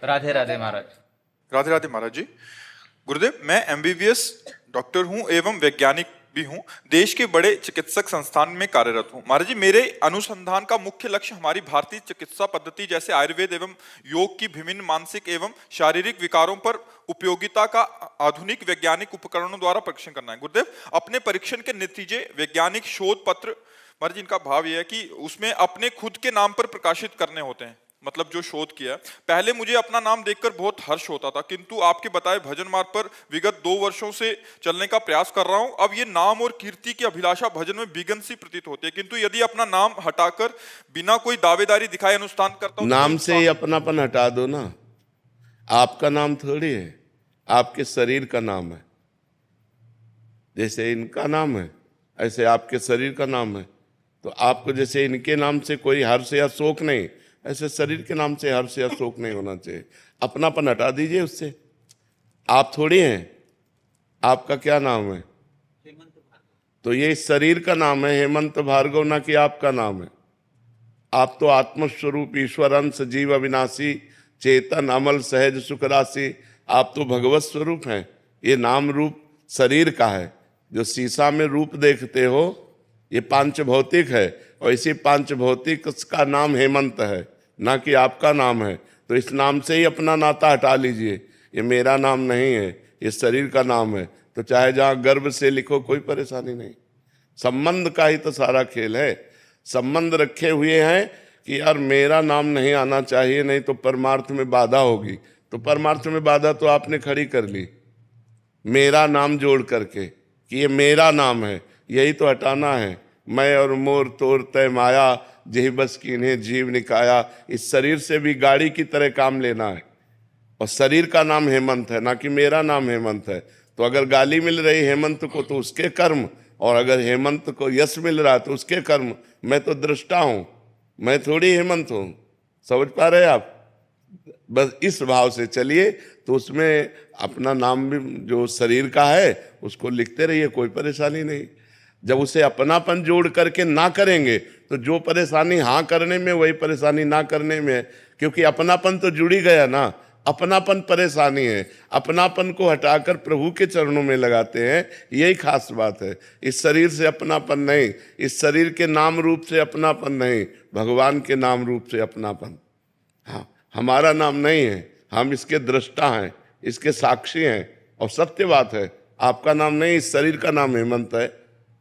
राधे राधे महाराज। राधे राधे महाराज जी। गुरुदेव, मैं MBBS doctor हूं एवं वैज्ञानिक भी हूं। देश के बड़े चिकित्सक संस्थान में कार्यरत हूं। महाराज जी, मेरे अनुसंधान का मुख्य लक्ष्य हमारी भारतीय चिकित्सा पद्धति जैसे आयुर्वेद एवं योग की विभिन्न मानसिक एवं शारीरिक विकारों पर उपयोगिता का आधुनिक वैज्ञानिक उपकरणों द्वारा परीक्षण करना है। गुरुदेव, अपने परीक्षण के नतीजे वैज्ञानिक शोध पत्र, महाराज जी इनका भाव यह है कि उसमें अपने खुद के नाम पर प्रकाशित करने होते हैं, मतलब जो शोध किया। पहले मुझे अपना नाम देखकर बहुत हर्ष होता था, किंतु आपके बताए भजन मार्ग पर विगत 2 वर्षों से चलने का प्रयास कर रहा हूं। अब ये नाम और कीर्ति की अभिलाषा भजन में विघन सी प्रतीत होती है, किंतु यदि अपना नाम हटाकर बिना कोई दावेदारी दिखाए अनुष्ठान करता हूं, नाम से ही अपनापन हटा दो ना। आपका नाम थोड़ी है, आपके शरीर का नाम है। जैसे इनका नाम है ऐसे आपके शरीर का नाम है। तो आपको जैसे इनके नाम से कोई हर्ष या शोक नहीं, ऐसे शरीर के नाम से हर्ष या शोक नहीं होना चाहिए। अपनापन हटा दीजिए उससे। आप थोड़ी हैं। आपका क्या नाम है? तो ये शरीर का नाम है हेमंत भार्गव, ना कि आपका नाम है। आप तो आत्मस्वरूप ईश्वर अंश जीव अविनाशी चेतन अमल सहज सुख राशि, आप तो भगवत स्वरूप हैं। ये नाम रूप शरीर का है। जो शीशा में रूप देखते हो ये पांच भौतिक है, और इसी पांच भौतिक का नाम हेमंत है, ना कि आपका नाम है। तो इस नाम से ही अपना नाता हटा लीजिए। ये मेरा नाम नहीं है, ये शरीर का नाम है। तो चाहे जहाँ गर्भ से लिखो, कोई परेशानी नहीं। संबंध का ही तो सारा खेल है। संबंध रखे हुए हैं कि यार मेरा नाम नहीं आना चाहिए, नहीं तो परमार्थ में बाधा होगी। तो परमार्थ में बाधा तो आपने खड़ी कर ली, मेरा नाम जोड़ करके कि ये मेरा नाम है। यही तो हटाना है। मैं और मोर तोर तय माया, जेहि बस कीन्हे जीव निकाया। इस शरीर से भी गाड़ी की तरह काम लेना है। और शरीर का नाम हेमंत है, ना कि मेरा नाम हेमंत है। तो अगर गाली मिल रही हेमंत को तो उसके कर्म, और अगर हेमंत को यश मिल रहा है तो उसके कर्म। मैं तो दृष्टा हूं, मैं थोड़ी हेमंत हूं। समझ पा रहे आप? बस इस भाव से चलिए, तो उसमें अपना नाम भी जो शरीर का है उसको लिखते रहिए, कोई परेशानी नहीं। जब उसे अपनापन जोड़ करके ना करेंगे तो जो परेशानी हाँ करने में वही परेशानी ना करने में है, क्योंकि अपनापन तो जुड़ी गया ना। अपनापन परेशानी है। अपनापन को हटाकर प्रभु के चरणों में लगाते हैं, यही खास बात है। इस शरीर से अपनापन नहीं, इस शरीर के नाम रूप से अपनापन नहीं, भगवान के नाम रूप से अपनापन। हाँ, हमारा नाम नहीं है, हम इसके दृष्टा हैं, इसके साक्षी हैं। और सत्य बात है, आपका नाम नहीं, इस शरीर का नाम हेमंत है।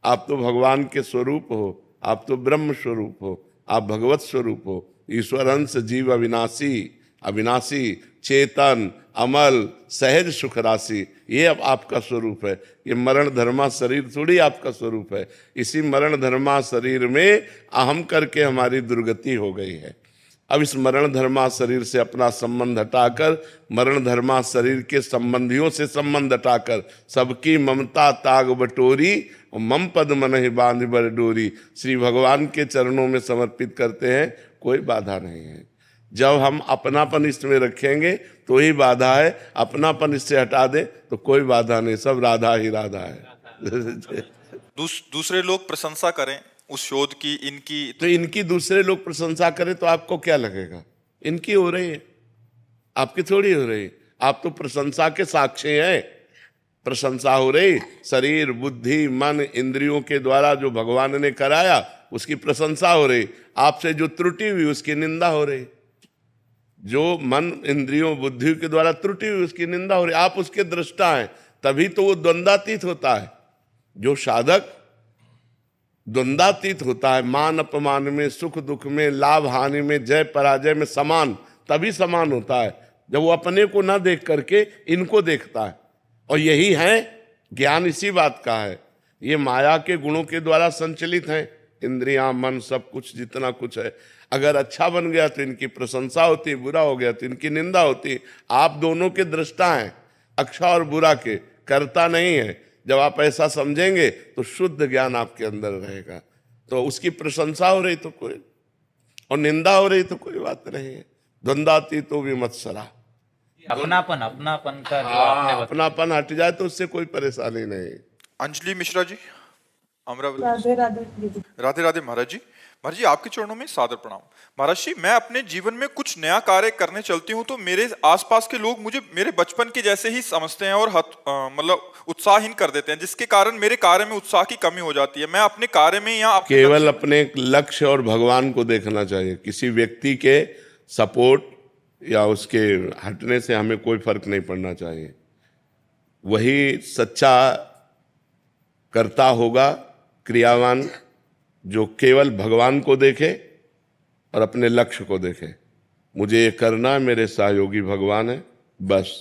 आप तो भगवान के स्वरूप हो, आप तो ब्रह्म स्वरूप हो, आप भगवत स्वरूप हो। ईश्वर अंश जीव अविनाशी, अविनाशी चेतन अमल सहज सुख राशि, ये अब आपका स्वरूप है। ये मरण धर्मा शरीर थोड़ी आपका स्वरूप है। इसी मरण धर्मा शरीर में अहम करके हमारी दुर्गति हो गई है। अब इस मरण धर्मा शरीर से अपना संबंध हटाकर, मरण धर्मा शरीर के संबंधियों से संबंध हटाकर, सबकी ममता ताग बटोरी और मम पद मन ही बांध बर डोरी, श्री भगवान के चरणों में समर्पित करते हैं। कोई बाधा नहीं है। जब हम अपनापन इसमें रखेंगे तो ही बाधा है। अपनापन इससे हटा दे तो कोई बाधा नहीं, सब राधा ही राधा है। दूसरे लोग प्रशंसा करें उस शोध की, इनकी तो इनकी दूसरे लोग प्रशंसा करें तो आपको क्या लगेगा? इनकी हो रही है, आपकी थोड़ी हो रही। आप तो प्रशंसा के साक्षी हैं। प्रशंसा हो रही शरीर बुद्धि मन इंद्रियों के द्वारा, जो भगवान ने कराया उसकी प्रशंसा हो रही। आपसे जो त्रुटि हुई उसकी निंदा हो रही। जो मन इंद्रियों बुद्धि के द्वारा त्रुटि हुई उसकी निंदा हो रही। आप उसके दृष्टा हैं, तभी तो वो द्वंद्वातीत होता है। जो साधक द्वंद्वातीत होता है, मान अपमान में, सुख दुख में, लाभ हानि में, जय पराजय में समान, तभी समान होता है जब वो अपने को ना देख करके इनको देखता है। और यही है ज्ञान, इसी बात का है। ये माया के गुणों के द्वारा संचलित हैं, इंद्रियां मन सब कुछ जितना कुछ है। अगर अच्छा बन गया तो इनकी प्रशंसा होती, बुरा हो गया तो इनकी निंदा होती। आप दोनों के दृष्टा हैं, अच्छा और बुरा के, करता नहीं है। जब आप ऐसा समझेंगे तो शुद्ध ज्ञान आपके अंदर रहेगा। तो उसकी प्रशंसा हो रही तो कोई, और निंदा हो रही तो कोई बात नहीं है। द्वंद्वातीत तो विमत्सरा, अपनापन का जो आपने बताया, अपनापन हट जाए तो उससे कोई परेशानी नहीं। अंजलि मिश्रा जी, अमरावती। राधे राधे। राधे राधे महाराज जी। महाराज जी आपके चरणों में सादर प्रणाम। महाराज जी मैं अपने जीवन में कुछ नया कार्य करने चलती हूँ तो मेरे आसपास के लोग मुझे मेरे बचपन के जैसे ही समझते हैं और मतलब उत्साहहीन कर देते हैं, जिसके कारण मेरे कार्य में उत्साह की कमी हो जाती है। मैं अपने कार्य में या केवल अपने लक्ष्य और भगवान को देखना चाहिए। किसी व्यक्ति के सपोर्ट या उसके हटने से हमें कोई फर्क नहीं पड़ना चाहिए। वही सच्चा कर्ता होगा, क्रियावान, जो केवल भगवान को देखे और अपने लक्ष्य को देखे। मुझे ये करना है, मेरे सहयोगी भगवान है, बस।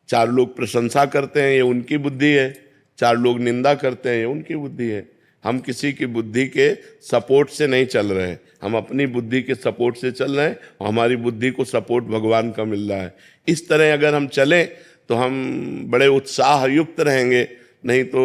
चार लोग प्रशंसा करते हैं, ये उनकी बुद्धि है। चार लोग निंदा करते हैं, ये उनकी बुद्धि है। हम किसी की बुद्धि के सपोर्ट से नहीं चल रहे हैं, हम अपनी बुद्धि के सपोर्ट से चल रहे हैं और हमारी बुद्धि को सपोर्ट भगवान का मिल रहा है। इस तरह अगर हम चलें तो हम बड़े उत्साह युक्त रहेंगे। नहीं तो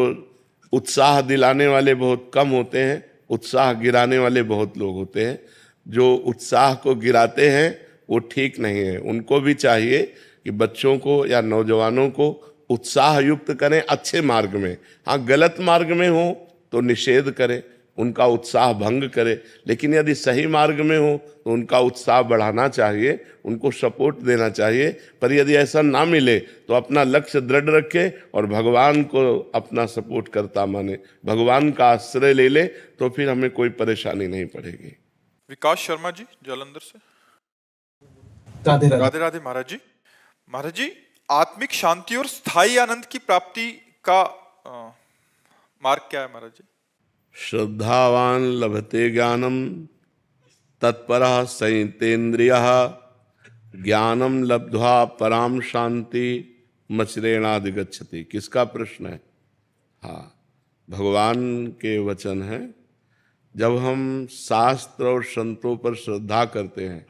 उत्साह दिलाने वाले बहुत कम होते हैं, उत्साह गिराने वाले बहुत लोग होते हैं। जो उत्साह को गिराते हैं वो ठीक नहीं है। उनको भी चाहिए कि बच्चों को या नौजवानों को उत्साह युक्त करें अच्छे मार्ग में। हाँ, गलत मार्ग में हो तो निषेध करें, उनका उत्साह भंग करें। लेकिन यदि सही मार्ग में हो तो उनका उत्साह बढ़ाना चाहिए, उनको सपोर्ट देना चाहिए। पर यदि ऐसा ना मिले तो अपना लक्ष्य दृढ़ रखे और भगवान को अपना सपोर्ट करता माने, भगवान का आश्रय ले ले, तो फिर हमें कोई परेशानी नहीं पड़ेगी। विकास शर्मा जी जालंधर से। राधे राधे। राधे राधे महाराज जी। महाराज जी आत्मिक शांति और स्थायी आनंद की प्राप्ति का मार्ग क्या है महाराज जी? श्रद्धावान लभते ज्ञानम तत्परः संयतेन्द्रियः ज्ञानम लब्ध्वा पराम शांति मचरेणाधिगच्छति। किसका प्रश्न है? हाँ, भगवान के वचन है। जब हम शास्त्र और संतों पर श्रद्धा करते हैं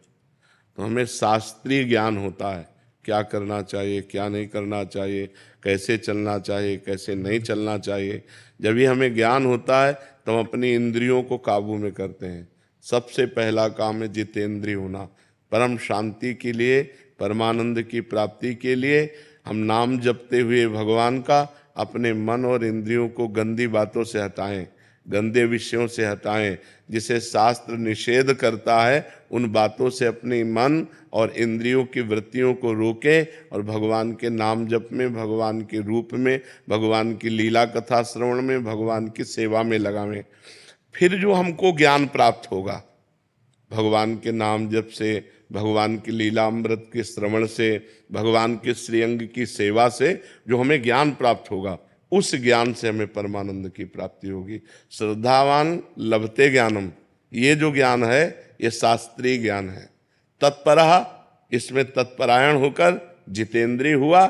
तो हमें शास्त्रीय ज्ञान होता है, क्या करना चाहिए, क्या नहीं करना चाहिए, कैसे चलना चाहिए, कैसे नहीं चलना चाहिए। जब ये हमें ज्ञान होता है तो हम अपनी इंद्रियों को काबू में करते हैं। सबसे पहला काम है जितेंद्रिय होना। परम शांति के लिए, परमानंद की प्राप्ति के लिए हम नाम जपते हुए भगवान का अपने मन और इंद्रियों को गंदी बातों से हटाएं, गंदे विषयों से हटाएं। जिसे शास्त्र निषेध करता है उन बातों से अपने मन और इंद्रियों की वृत्तियों को रोकें और भगवान के नाम जप में, भगवान के रूप में, भगवान की लीला कथा श्रवण में, भगवान की सेवा में लगावें। फिर जो हमको ज्ञान प्राप्त होगा भगवान के नाम जप से, भगवान की लीला अमृत के श्रवण से, भगवान के श्रीअंग की सेवा से जो हमें ज्ञान प्राप्त होगा, उस ज्ञान से हमें परमानंद की प्राप्ति होगी। श्रद्धावान लभते ज्ञानम, ये जो ज्ञान है ये शास्त्रीय ज्ञान है। तत्परः, इसमें तत्परायण होकर जितेंद्रिय हुआ।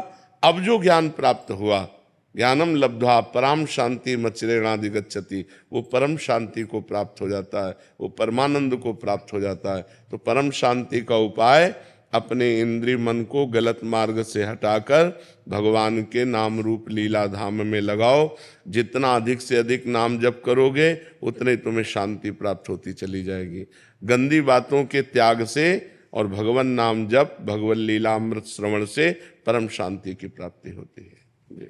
अब जो ज्ञान प्राप्त हुआ, ज्ञानम लब्ध्वा पराम शांति मच्चरेणाधिगच्छति, वो परम शांति को प्राप्त हो जाता है, वो परमानंद को प्राप्त हो जाता है। तो परम शांति का उपाय अपने इंद्रिय मन को गलत मार्ग से हटाकर भगवान के नाम रूप लीला धाम में लगाओ। जितना अधिक से अधिक नाम जप करोगे उतने तुम्हें शांति प्राप्त होती चली जाएगी। गंदी बातों के त्याग से और भगवान नाम जप, भगवत लीला अमृत श्रवण से परम शांति की प्राप्ति होती है।